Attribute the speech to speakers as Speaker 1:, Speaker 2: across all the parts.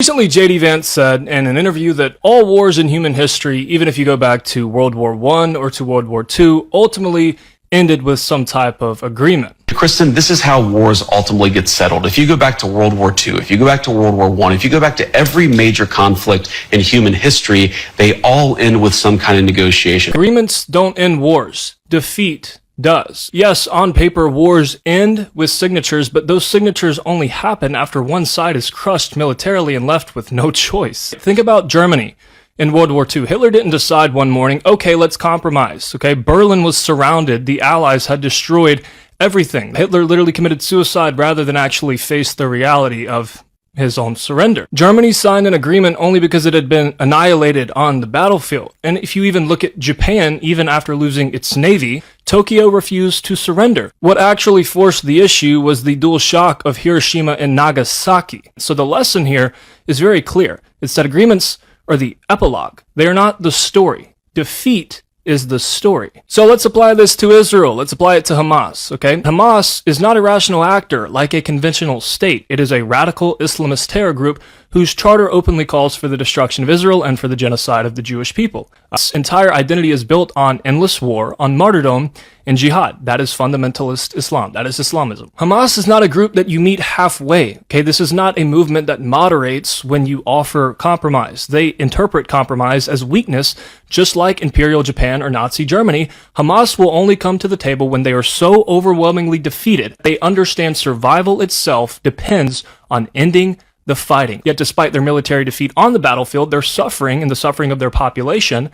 Speaker 1: Recently, J.D. Vance said in an interview that all wars in human history, even if you go back to World War I or to World War II, ultimately ended with some type of agreement.
Speaker 2: Kristen, this is how wars ultimately get settled. If you go back to World War II, if you go back to World War I, if you go back to every major conflict in human history, they all end with some kind of negotiation.
Speaker 1: Agreements don't end wars. Defeat does. Yes, on paper, wars end with signatures, but those signatures only happen after one side is crushed militarily and left with no choice. Think about Germany. In World War II, Hitler didn't decide one morning, okay, let's compromise. Okay, Berlin was surrounded. The Allies had destroyed everything. Hitler literally committed suicide rather than actually face the reality of his own surrender. Germany signed an agreement only because it had been annihilated on the battlefield. And if you even look at Japan, even after losing its navy, Tokyo refused to surrender. What actually forced the issue was the dual shock of Hiroshima and Nagasaki. So the lesson here is very clear. It's that agreements are the epilogue. They are not the story. Defeat is the story. So let's apply this to Israel. Let's apply it to Hamas, okay? Hamas is not a rational actor like a conventional state. It is a radical Islamist terror group whose charter openly calls for the destruction of Israel and for the genocide of the Jewish people. Its entire identity is built on endless war, on martyrdom, and jihad. That is fundamentalist Islam. That is Islamism. Hamas is not a group that you meet halfway, okay? This is not a movement that moderates when you offer compromise. They interpret compromise as weakness, just like Imperial Japan or Nazi Germany. Hamas will only come to the table when they are so overwhelmingly defeated. They understand survival itself depends on ending the fighting. Yet despite their military defeat on the battlefield, their suffering and the suffering of their population,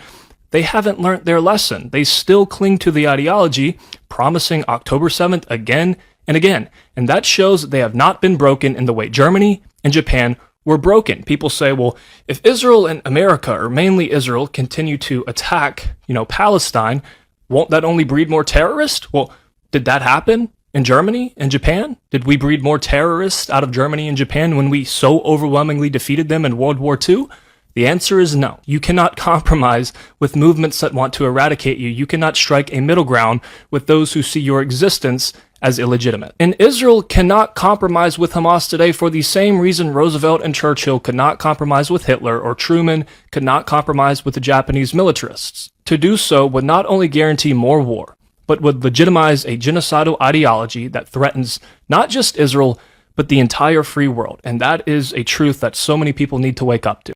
Speaker 1: they haven't learned their lesson. They still cling to the ideology, promising October 7th again and again. And that shows that they have not been broken in the way Germany and Japan were broken. People say, well, if Israel and America, or mainly Israel, continue to attack, Palestine, won't that only breed more terrorists? Well, did that happen in Germany and Japan? Did we breed more terrorists out of Germany and Japan when we so overwhelmingly defeated them in World War II? The answer is no. You cannot compromise with movements that want to eradicate you. You cannot strike a middle ground with those who see your existence as illegitimate. And Israel cannot compromise with Hamas today for the same reason Roosevelt and Churchill could not compromise with Hitler, or Truman could not compromise with the Japanese militarists. To do so would not only guarantee more war, but would legitimize a genocidal ideology that threatens not just Israel, but the entire free world. And that is a truth that so many people need to wake up to.